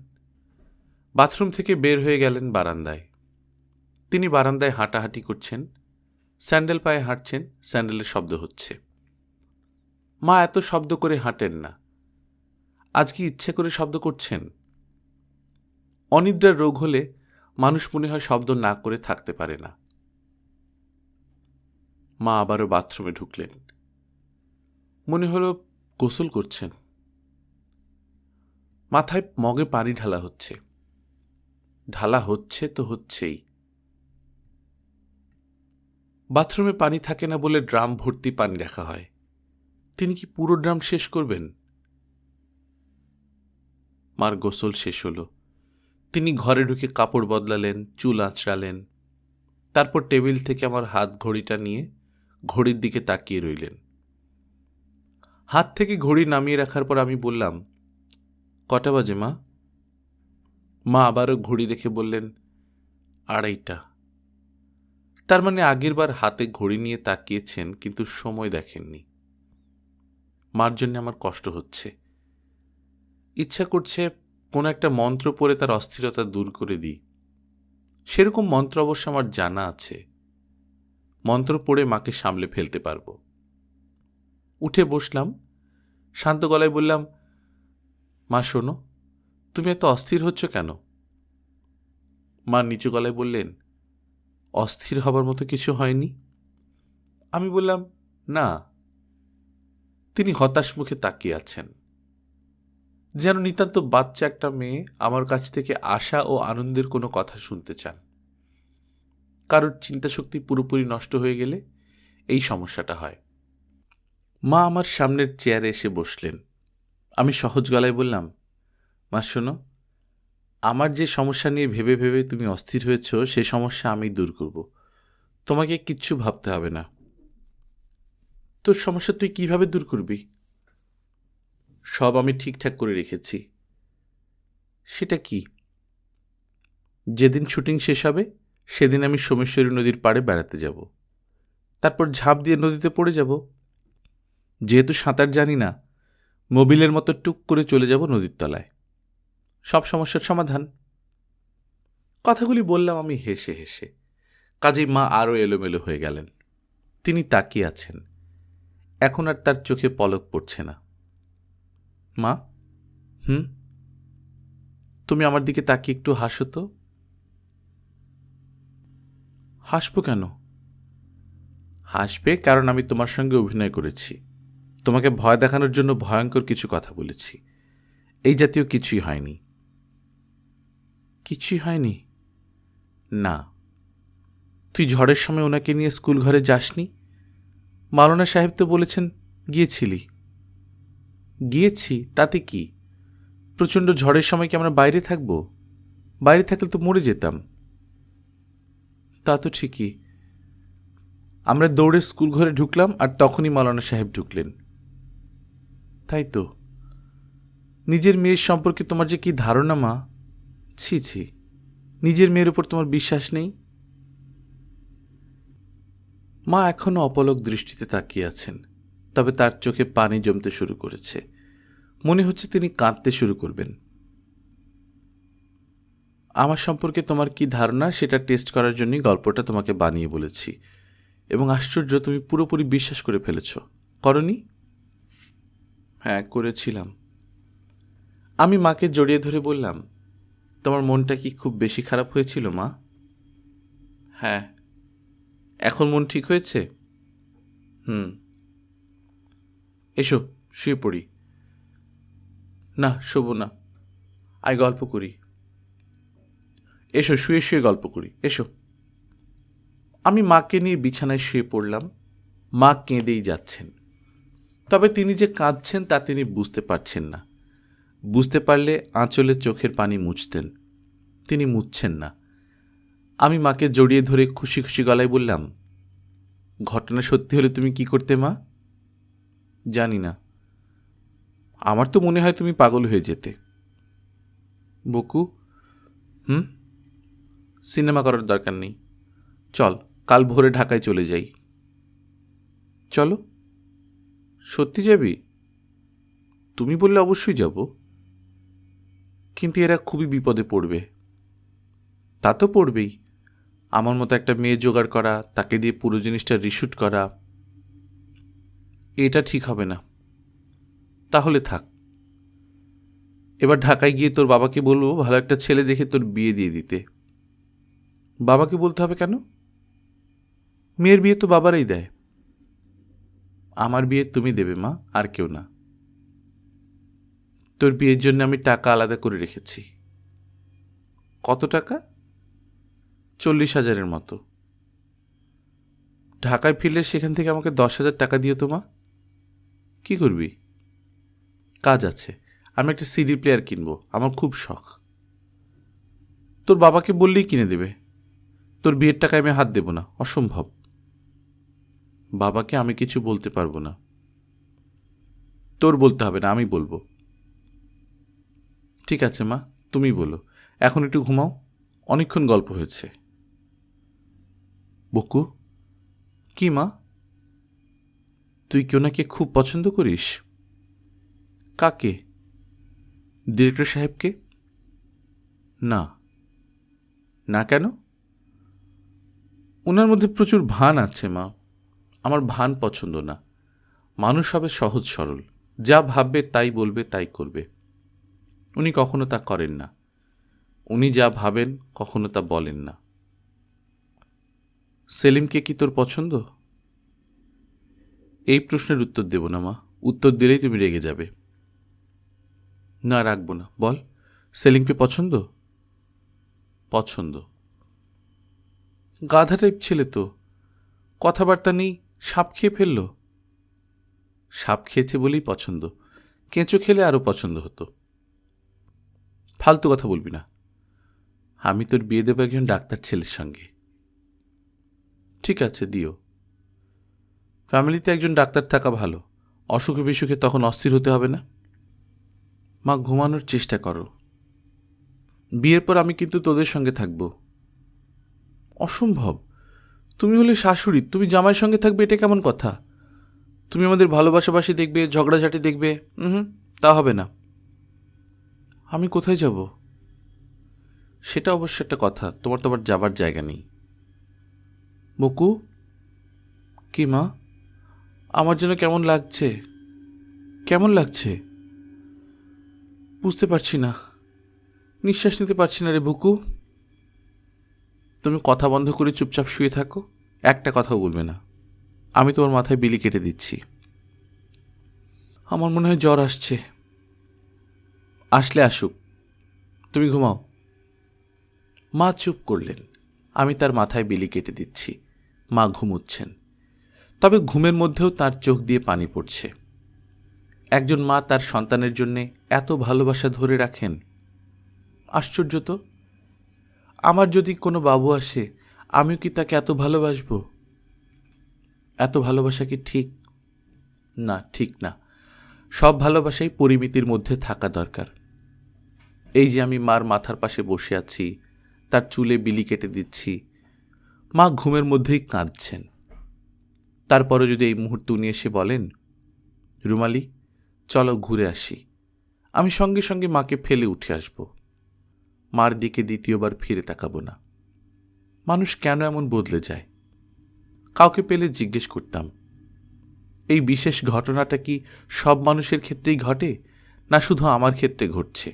[SPEAKER 1] বাথরুম থেকে বের হয়ে গেলেন বারান্দায়। তিনি বারান্দায় হাঁটাহাঁটি করছেন, স্যান্ডেল পায়ে হাঁটছেন, স্যান্ডেলের শব্দ হচ্ছে। মা এত শব্দ করে হাঁটেন না। আজ কি ইচ্ছে করে শব্দ করছেন? অনিদ্রার রোগ হলে মানুষ মনে হয় শব্দ না করে থাকতে পারে না। মা আবারও বাথরুমে ঢুকলেন। মনে হলো গোসল করছেন। মাথায় মগে পানি ঢালা হচ্ছে। ঢালা হচ্ছে তো হচ্ছেই। বাথরুমে পানি থাকে না বলে ড্রাম ভর্তি পানি রাখা হয়। তিনি কি পুরো ড্রাম শেষ করবেন? মার গোসল শেষ হলো। তিনি ঘরে ঢুকে কাপড় বদলালেন, চুল আঁচড়ালেন। তারপর টেবিল থেকে আমার হাত ঘড়িটা নিয়ে ঘড়ির দিকে তাকিয়ে রইলেন। হাত থেকে ঘড়ি নামিয়ে রাখার পর আমি বললাম, কটা বাজে মা? মা আবারও ঘড়ি দেখে বললেন, 2:30। তার মানে আগের বার হাতে ঘড়ি নিয়ে তাকিয়েছেন কিন্তু সময় দেখেননি। মার জন্য আমার কষ্ট হচ্ছে। ইচ্ছা করছে কোনো একটা মন্ত্র পড়ে তার অস্থিরতা দূর করে দিই। সেরকম মন্ত্র অবশ্য আমার জানা আছে। মন্ত্র পড়ে মাকে সামলে ফেলতে পারব। উঠে বসলাম, শান্ত গলায় বললাম, মা শোনো, তুমি এত অস্থির হচ্ছ কেন? মা নিচু গলায় বললেন, অস্থির হবার মতো কিছু হয়নি। আমি বললাম, না। তিনি হতাশ মুখে তাকিয়ে আছেন, যেন নিতান্ত বাচ্চা একটা মেয়ে আমার কাছ থেকে আশা ও আনন্দের কোনো কথা শুনতে চান। কারোর চিন্তাশক্তি পুরোপুরি নষ্ট হয়ে গেলে এই সমস্যাটা হয়। মা আমার সামনের চেয়ারে এসে বসলেন। আমি সহজ গলায় বললাম, মা শোনো, আমার যে সমস্যা নিয়ে ভেবে ভেবে তুমি অস্থির হয়েছ সে সমস্যা আমি দূর করব। তোমাকে কিচ্ছু ভাবতে হবে না। তোর সমস্যা তুই কিভাবে দূর করবি? সব আমি ঠিকঠাক করে রেখেছি। সেটা কি? যেদিন শুটিং শেষ হবে সেদিন আমি সোমেশ্বরী নদীর পাড়ে বেড়াতে যাব। তারপর ঝাঁপ দিয়ে নদীতে পড়ে যাব। যেহেতু সাঁতার জানি না, মোবিলের মতো টুক করে চলে যাব নদীর তলায়। সব সমস্যার সমাধান। কথাগুলি বললাম আমি হেসে হেসে। কাজেই মা আরও এলোমেলো হয়ে গেলেন। তিনি তাকিয়ে আছেন। এখন আর তার চোখে পলক পড়ছে না। মা, হুম, তুমি আমার দিকে তাকিয়ে একটু হাসো তো। হাসবো কেন? হাসবে কারণ আমি তোমার সঙ্গে অভিনয় করেছি, তোমাকে ভয় দেখানোর জন্য ভয়ঙ্কর কিছু কথা বলেছি। এই জাতীয় কিছুই হয়নি। কিছুই হয়নি? না। তুই ঝড়ের সময় ওনাকে নিয়ে স্কুল ঘরে যাসনি? মাওলানা সাহেব তো বলেছেন গিয়েছিলি। গিয়েছি, তাতে কি? প্রচণ্ড ঝড়ের সময় কি আমরা বাইরে থাকব? বাইরে থাকলে তো মরে যেতাম। তা তো ঠিকই। আমরা দৌড়ে স্কুল ঘরে ঢুকলাম আর তখনই মাওলানা সাহেব ঢুকলেন। তাই তো। নিজের মেয়ের সম্পর্কে তোমার যে কি ধারণা মা! ছি ছি, নিজের মেয়ের উপর তোমার বিশ্বাস নেই? মা এখনও অপলক দৃষ্টিতে তাকিয়ে আছেন, তবে তার চোখে পানি জমতে শুরু করেছে। মনে হচ্ছে তিনি কাঁদতে শুরু করবেন। আমার সম্পর্কে তোমার কি ধারণা সেটা টেস্ট করার জন্যই গল্পটা তোমাকে বানিয়ে বলেছি, এবং আশ্চর্য, তুমি পুরোপুরি বিশ্বাস করে ফেলেছ। করনি? হ্যাঁ, করেছিলাম। আমি মাকে জড়িয়ে ধরে বললাম, তোমার মনটা কি খুব বেশি খারাপ হয়েছিল মা? হ্যাঁ। এখন মন ঠিক হয়েছে? হুম। এসো, শুয়ে পড়ি। না, শোবো না, আয় গল্প করি। এসো, শুয়ে শুয়ে গল্প করি, এসো। আমি মাকে নিয়ে বিছানায় শুয়ে পড়লাম। মা কেঁদেই যাচ্ছেন, তবে তিনি যে কাঁদছেন তা তিনি বুঝতে পারছেন না। বুঝতে পারলে আঁচলে চোখের পানি মুছতেন, তিনি মুছছেন না। আমি মাকে জড়িয়ে ধরে খুশি খুশি গলায় বললাম, ঘটনা সত্যি হলে তুমি কি করতে মা? জানি না, আমার তো মনে হয় তুমি পাগল হয়ে যেতে। বকু, হুম, সিনেমা করার দরকার নেই, চল কাল ভোরে ঢাকায় চলে যাই। চলো। সত্যি যাবি? তুমি বললে অবশ্যই যাব, কিন্তু এরা খুবই বিপদে পড়বে। তা তো পড়বেই। আমার মতো একটা মেয়ে জোগাড় করা, তাকে দিয়ে পুরো জিনিসটা রিশুট করা, এটা ঠিক হবে না। তাহলে থাক। এবার ঢাকায় গিয়ে তোর বাবাকে বলবো ভালো একটা ছেলে দেখে তোর বিয়ে দিয়ে দিতে। বাবাকে বলতে হবে কেন? মেয়ের বিয়ে তো বাবারাই দেয়। আমার বিয়ে তুমি দেবে মা, আর কেউ না। তোর বিয়ের জন্য আমি টাকা আলাদা করে রেখেছি। কত টাকা? 40,000-এর মতো। ঢাকায় ফিরলে সেখান থেকে আমাকে 10,000 টাকা দিও তো মা। কী করবি? কাজ আছে, আমি একটা সিডি প্লেয়ার কিনবো, আমার খুব শখ। তোর বাবাকে বললেই কিনে দেবে। তোর বিয়ের টাকায় আমি হাত দেব না, অসম্ভব। বাবাকে আমি কিছু বলতে পারবো না। তোর বলতে হবে না, আমি বলবো। ঠিক আছে মা, তুমি বলো। এখন একটু ঘুমাও, অনেকক্ষণ গল্প হয়েছে। বকু, কি মা? তুই কি ওনাকে খুব পছন্দ করিস? কাকে? ডিরেক্টর সাহেবকে? না। না কেন? ওনার মধ্যে প্রচুর ভান আছে মা, আমার ভান পছন্দ না। মানুষ হবে সহজ সরল, যা ভাববে তাই বলবে, তাই করবে। উনি কখনো তা করেন না। উনি যা ভাবেন কখনো তা বলেন না। সেলিমকে কি তোর পছন্দ? এই প্রশ্নের উত্তর দেব না মা, উত্তর দিলেই তুমি রেগে যাবে। না, রাখবো না, বল। সেলিমকে পছন্দ? পছন্দ। গাধা টাইপ ছেলে তো, কথাবার্তা নেই, সাপ খেয়ে ফেলল। সাপ খেয়েছে বলেই পছন্দ, কেঁচো খেলে আরও পছন্দ হতো। ফালতু কথা বলবি না। আমি তোর বিয়ে দেবো একজন ডাক্তার ছেলের সঙ্গে। ঠিক আছে, দিও। ফ্যামিলিতে একজন ডাক্তার থাকা ভালো, অসুখে বিসুখে তখন অস্থির হতে হবে না। মা, ঘুমানোর চেষ্টা করো। বিয়ের পর আমি কিন্তু তোদের সঙ্গে থাকব। অসম্ভব। তুমি হলে শাশুড়ি, তুমি জামাইয়ের সঙ্গে থাকবে, এটা কেমন কথা? তুমি আমাদের ভালোবাসাবাসি দেখবে, ঝগড়াঝাটি দেখবে। হুম, তা হবে না। আমি কোথায় যাব? সেটা অবশ্য একটা কথা, তোমার তো আবার যাবার জায়গা নেই। বকু, কি মা? আমার যেন কেমন লাগছে। কেমন লাগছে বুঝতে পারছি না। নিঃশ্বাস নিতে পারছি না রে বুকু। তুমি কথা বন্ধ করে চুপচাপ শুয়ে থাকো, একটা কথাও বলবে না। আমি তোমার মাথায় বিলি কেটে দিচ্ছি। আমার মনে হয় জ্বর আসছে। আসলে আসুক, তুমি ঘুমাও। মা চুপ করলেন। আমি তার মাথায় বিলি কেটে দিচ্ছি। মা ঘুমুচ্ছেন, তবে ঘুমের মধ্যেও তার চোখ দিয়ে পানি পড়ছে। একজন মা তার সন্তানের জন্যে এত ভালোবাসা ধরে রাখেন, আশ্চর্য তো। আমার যদি কোনো বাবু আসে, আমিও কি তাকে এত ভালোবাসব? এত ভালোবাসা কি ঠিক? না, ঠিক না। সব ভালোবাসাই পরিমিতির মধ্যে থাকা দরকার। এই যে আমি মার মাথার পাশে বসে আছি, তার চুলে বিলি কেটে দিচ্ছি, মা ঘুমের মধ্যেই কাঁদছেন। তারপরে যদি এই মুহূর্তে উনি এসে বলেন, রুমালি চলো ঘুরে আসি, আমি সঙ্গে সঙ্গে মাকে ফেলে উঠে আসব। মার দিকে দ্বিতীয়বার ফিরে তাকাবো না। মানুষ কেন এমন বদলে যায়? কাউকে পেলে জিজ্ঞেস করতাম, এই বিশেষ ঘটনাটা কি সব মানুষের ক্ষেত্রেই ঘটে, না শুধু আমার ক্ষেত্রে ঘটছে?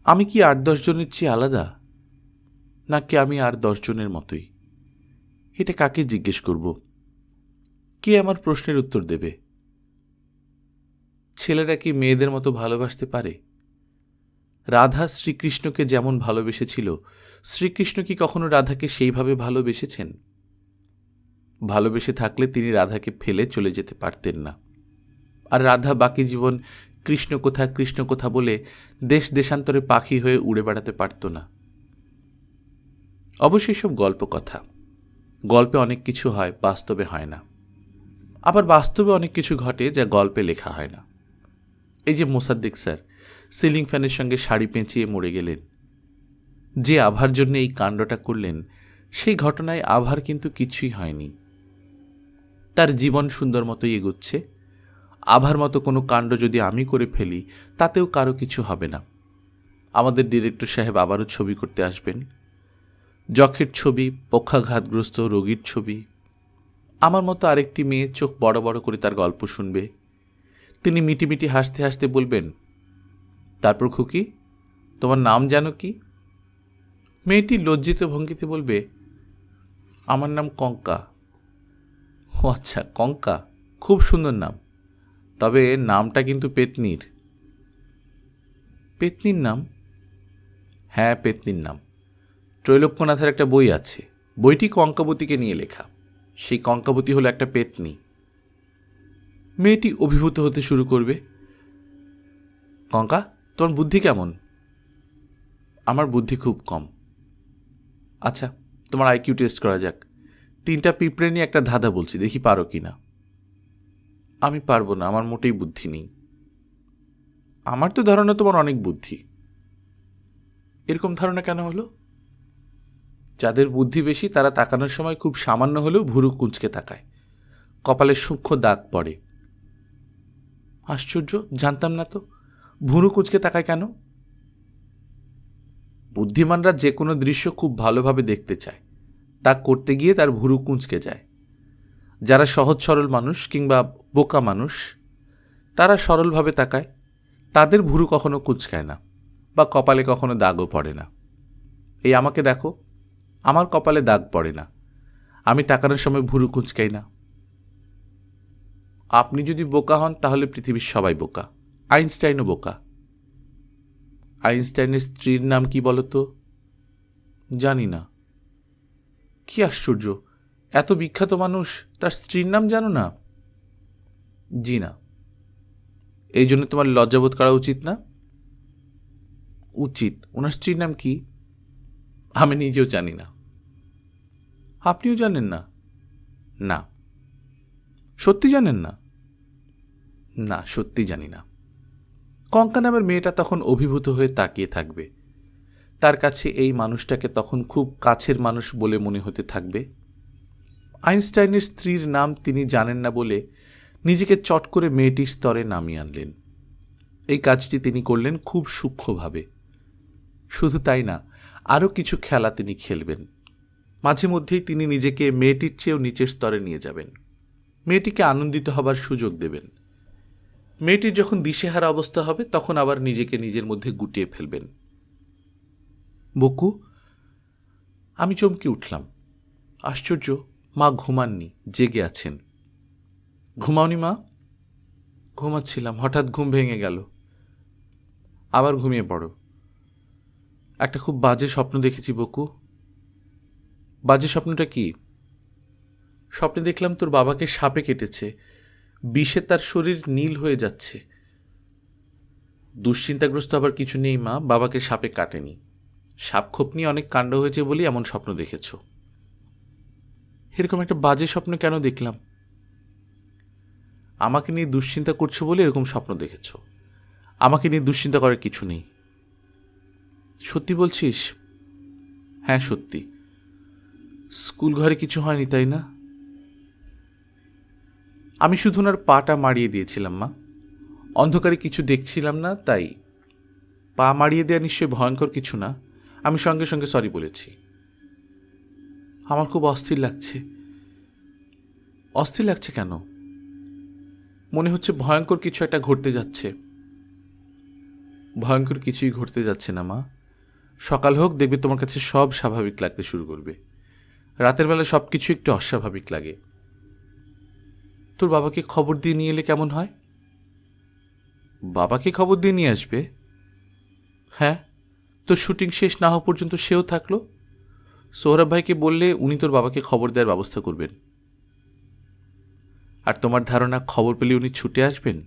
[SPEAKER 1] আমি কি 8-10 জনের চেয়ে আলাদা, নাকি আমি আর 10 জনের মতোই? এটা কাকে জিজ্ঞেস করব? কে আমার প্রশ্নের উত্তর দেবে? ছেলেরা কি মেয়েদের মতো ভালোবাসতে পারে? রাধা শ্রীকৃষ্ণকে যেমন ভালোবেসেছিল, শ্রীকৃষ্ণ কি কখনো রাধাকে সেইভাবে ভালোবেসেছেন? ভালোবেসে থাকলে তিনি রাধাকে ফেলে চলে যেতে পারতেন না। আর রাধা বাকি জীবন কৃষ্ণ কোথা বলে দেশ দেশান্তরে পাখি হয়ে উড়ে বেড়াতে পারত না। অবশ্যই সব গল্প কথা। গল্পে অনেক কিছু হয়, বাস্তবে হয় না। আবার বাস্তবে অনেক কিছু ঘটে যা গল্পে লেখা হয় না। এই যে মোসাদ্দেক স্যার সিলিং ফ্যানের সঙ্গে শাড়ি পেঁচিয়ে মরে গেলেন, যে আভার জন্য এই কাণ্ডটা করলেন, সেই ঘটনায় আভার কিন্তু কিছুই হয়নি। তার জীবন সুন্দর মতোই এগোচ্ছে। আভার মতো কোনো কাণ্ড যদি আমি করে ফেলি, তাতেও কারো কিছু হবে না। আমাদের ডিরেক্টর সাহেব আবারও ছবি করতে আসবেন। যক্ষের ছবি, পক্ষাঘাতগ্রস্ত রোগীর ছবি। আমার মতো আরেকটি মেয়ে চোখ বড় বড় করে তার গল্প শুনবে। তিনি মিটিমিটি হাসতে হাসতে বলবেন, তারপর খুকি, তোমার নাম জানো কি? মেয়েটি লজ্জিত ভঙ্গিতে বলবে, আমার নাম কঙ্কা। ও আচ্ছা, কঙ্কা, খুব সুন্দর নাম। তবে নামটা কিন্তু পেতনির। পেতনির নাম? হ্যাঁ, পেতনির নাম। ত্রৈলোক্যনাথের একটা বই আছে, বইটি কঙ্কাবতীকে নিয়ে লেখা। সেই কঙ্কাবতী হলো একটা পেতনি। মেয়েটি অভিভূত হতে শুরু করবে। কঙ্কা, তোমার বুদ্ধি কেমন? আমার বুদ্ধি খুব কম। আচ্ছা, তোমার আইকিউ টেস্ট করা যাক। 3টা পিঁপড়ে নিয়ে একটা ধাঁধা বলছি, দেখি পারো কি না। আমি পারবো না, আমার মোটেই বুদ্ধি নেই। আমার তো ধারণা তোমার অনেক বুদ্ধি। এরকম ধারণা কেন হলো? যাদের বুদ্ধি বেশি তারা তাকানোর সময় খুব সামান্য হলেও ভুরু কুঁচকে তাকায়, কপালে সূক্ষ্ম দাগ পড়ে। আশ্চর্য, জানতাম না তো। ভুরু কুঁচকে তাকায় কেন? বুদ্ধিমানরা যে কোনো দৃশ্য খুব ভালোভাবে দেখতে চায়, তা করতে গিয়ে তার ভুরু কুঁচকে যায়। যারা সহজ সরল মানুষ কিংবা বোকা মানুষ, তারা সরলভাবে তাকায়, তাদের ভুরু কখনো কুঁচকায় না, বা কপালে কখনো দাগও পড়ে না। এই আমাকে দেখো, আমার কপালে দাগ পড়ে না, আমি তাকানোর সময় ভুরু কুঁচকাই না। আপনি যদি বোকা হন তাহলে পৃথিবীর সবাই বোকা। আইনস্টাইনও বোকা। আইনস্টাইনের স্ত্রীর নাম কি বলতো? জানি না। কি আশ্চর্য, এত বিখ্যাত মানুষ, তার স্ত্রীর নাম জানো না? জি না। এই জন্য তোমার লজ্জাবোধ করা উচিত না? উচিত। ওনার স্ত্রীর নাম কি? আমি নিজেও জানি না। আপনিও জানেন না? না। সত্যি জানেন না? না, সত্যি জানি না। কঙ্কা নামের মেয়েটা তখন অভিভূত হয়ে তাকিয়ে থাকবে। তার কাছে এই মানুষটাকে তখন খুব কাছের মানুষ বলে মনে হতে থাকবে। আইনস্টাইনের স্ত্রীর নাম তিনি জানেন না বলে নিজেকে চট করে মেয়েটির স্তরে নামিয়ে আনলেন। এই কাজটি তিনি করলেন খুব সূক্ষ্মভাবে। শুধু তাই না, আরও কিছু খেলা তিনি খেলবেন। মাঝে মধ্যেই তিনি নিজেকে মেয়েটির চেয়েও নিচের স্তরে নিয়ে যাবেন। মেয়েটিকে আনন্দিত হবার সুযোগ দেবেন। মেয়েটির যখন দিশেহারা অবস্থা হবে তখন আবার নিজেকে নিজের মধ্যে গুটিয়ে ফেলবেন। বকু, আমি চমকে উঠলাম। আশ্চর্য, মা ঘুমাননি, জেগে আছেন। ঘুমাওনি মা? ঘুমাচ্ছিলাম, হঠাৎ ঘুম ভেঙে গেল। আবার ঘুমিয়ে পড়ো। একটা খুব বাজে স্বপ্ন দেখেছি বকু। বাজে স্বপ্নটা কি? স্বপ্নে দেখলাম তোর বাবাকে সাপে কেটেছে, বিষে তার শরীর নীল হয়ে যাচ্ছে। দুশ্চিন্তাগ্রস্ত আবার কিছু নেই মা, বাবাকে সাপে কাটেনি। সাপখোপ নিয়ে অনেক কাণ্ড হয়েছে বলেই এমন স্বপ্ন দেখেছ। এরকম একটা বাজে স্বপ্ন কেন দেখলাম? আমাকে নিয়ে দুশ্চিন্তা করছো বলে এরকম স্বপ্ন দেখেছ। আমাকে নিয়ে দুশ্চিন্তা করার কিছু নেই। সত্যি বলছিস? হ্যাঁ সত্যি। স্কুল ঘরে কিছু হয়নি তাই না? আমি শুধু ওনার পাটা মারিয়ে দিয়েছিলাম মা। অন্ধকারে কিছু দেখছিলাম না তাই। পা মারিয়ে দেওয়া নিশ্চয়ই ভয়ঙ্কর কিছু না। আমি সঙ্গে সঙ্গে সরি বলেছি। আমার খুব অস্থির লাগছে। অস্থির লাগছে কেন? মনে হচ্ছে ভয়ঙ্কর কিছু একটা ঘটতে যাচ্ছে। ভয়ঙ্কর কিছুই ঘটতে যাচ্ছে না মা। সকাল হোক, দেখবে তোমার কাছে সব স্বাভাবিক লাগতে শুরু করবে। রাতের বেলা সব কিছু একটু অস্বাভাবিক লাগে। তোর বাবাকে খবর দিয়ে নিয়ে এলে কেমন হয়? বাবাকে খবর দিয়ে নিয়ে আসবে? হ্যাঁ, তোর শুটিং শেষ না হওয়া পর্যন্ত সেও থাকলো। সোহরাব ভাইকে বললে উনি তোর বাবাকে খবর দেওয়ার ব্যবস্থা করবেন। আর তোমার ধারণা খবর পেলে উনি ছুটে আসবেন?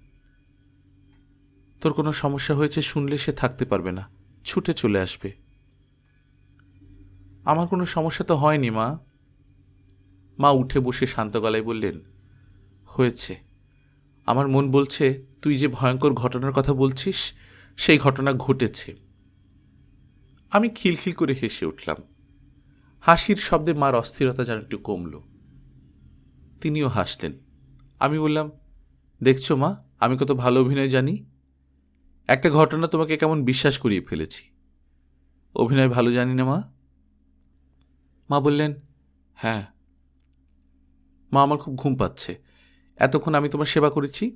[SPEAKER 1] তোর কোনো সমস্যা হয়েছে শুনলে সে থাকতে পারবে না, ছুটে চলে আসবে। আমার কোনো সমস্যা তো হয়নি মা। মা উঠে বসে শান্ত গলায় বললেন, হয়েছে। আমার মন বলছে তুই যে ভয়ঙ্কর ঘটনার কথা বলছিস সেই ঘটনা ঘটেছে। আমি খিলখিল করে হেসে উঠলাম। হাসির শব্দে মার অস্থিরতা যেন একটু কমল। তিনিও হাসলেন। আমি বললাম, দেখছো মা, আমি কত ভালো অভিনয় জানি। একটা ঘটনা তোমাকে কেমন বিশ্বাস করিয়ে ফেলেছি। অভিনয় ভালো জানি না মা? মা বললেন, হ্যাঁ। মা, আমার খুব ঘুম পাচ্ছে। এতক্ষণ আমি তোমার সেবা করেছি,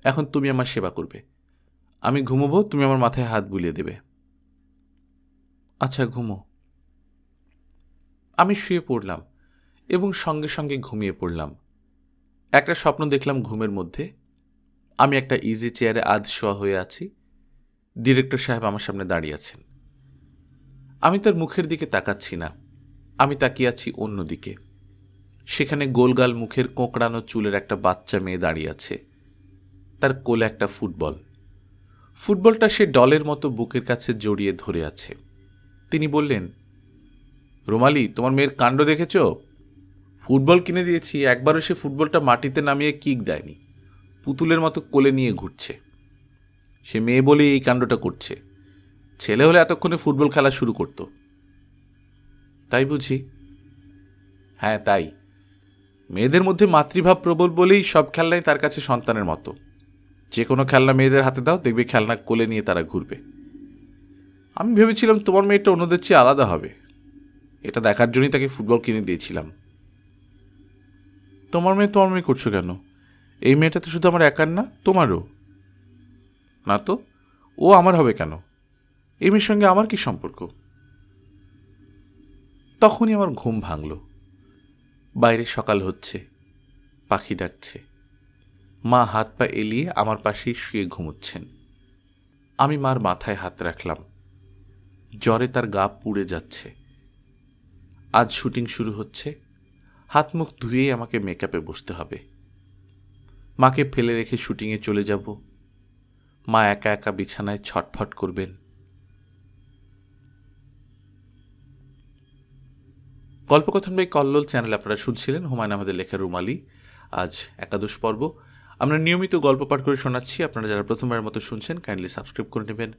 [SPEAKER 1] এখন তুমি আমার সেবা করবে। আমি ঘুমোবো, তুমি আমার মাথায় হাত বুলিয়ে দেবে। আচ্ছা, ঘুমো। আমি শুয়ে পড়লাম এবং সঙ্গে সঙ্গে ঘুমিয়ে পড়লাম। একটা স্বপ্ন দেখলাম ঘুমের মধ্যে। আমি একটা ইজি চেয়ারে আধ শোয়া হয়ে আছি। ডিরেক্টর সাহেব আমার সামনে দাঁড়িয়ে আছেন। আমি তার মুখের দিকে তাকাচ্ছি না, আমি তাকিয়ে আছি অন্যদিকে। সেখানে গোলগাল মুখের কোঁকড়ানো চুলের একটা বাচ্চা মেয়ে দাঁড়িয়ে আছে। তার কোলে একটা ফুটবল। ফুটবলটা সে ডলের মতো বুকের কাছে জড়িয়ে ধরে আছে। তিনি বললেন, রুমালি, তোমার মেয়ের কাণ্ড দেখেছ? ফুটবল কিনে দিয়েছি, একবারও সে ফুটবলটা মাটিতে নামিয়ে কিক দেয়নি। পুতুলের মতো কোলে নিয়ে ঘুরছে। সে মেয়ে বলেই এই কাণ্ডটা করছে। ছেলে হলে এতক্ষণে ফুটবল খেলা শুরু করত। তাই বুঝি? হ্যাঁ তাই। মেয়েদের মধ্যে মাতৃভাব প্রবল বলেই সব খেলনাই তার কাছে সন্তানের মতো। যে কোনো খেলনা মেয়েদের হাতে দাও, দেখবে খেলনা কোলে নিয়ে তারা ঘুরবে। আমি ভেবেছিলাম তোমার মেয়েটা অন্যদের চেয়ে আলাদা হবে। এটা দেখার জন্যই তাকে ফুটবল কিনে দিয়েছিলাম। তোমার মেয়ে করছো কেন? এই মেয়েটা তো শুধু আমার একার না, তোমারও। না তো, ও আমার হবে কেন? এই মেয়ের সঙ্গে আমার কি সম্পর্ক? তখনই আমার ঘুম ভাঙল। বাইরে সকাল হচ্ছে, পাখি ডাকছে। মা হাত পা এলিয়ে আমার পাশেই শুয়ে ঘুমোচ্ছেন। আমি মার মাথায় হাত রাখলাম। জ্বরে তার গা পুড়ে যাচ্ছে। আজ শুটিং শুরু হচ্ছে। হাত মুখ ধুয়েই আমাকে মেকআপে বসতে হবে। মাকে ফেলে রেখে শুটিংয়ে চলে যাব। মা একা একা বিছানায় ছটফট করবেন। গল্পকথন বাই কল্লোল চ্যানেল আপনারা শুনছিলেন হুমায়ুন আহমেদের লেখা রুমালি। আজ একাদশ পর্ব। আমরা নিয়মিত গল্প পাঠ করে শোনাচ্ছি। আপনারা যারা প্রথমবারের মতো শুনছেন কাইন্ডলি সাবস্ক্রাইব করে নেবেন।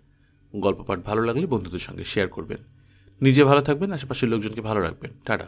[SPEAKER 1] গল্প পাঠ ভালো লাগলে বন্ধুদের সঙ্গে শেয়ার করবেন। নিজে ভালো থাকবেন, আশেপাশের লোকজনকে ভালো রাখবেন। টাটা।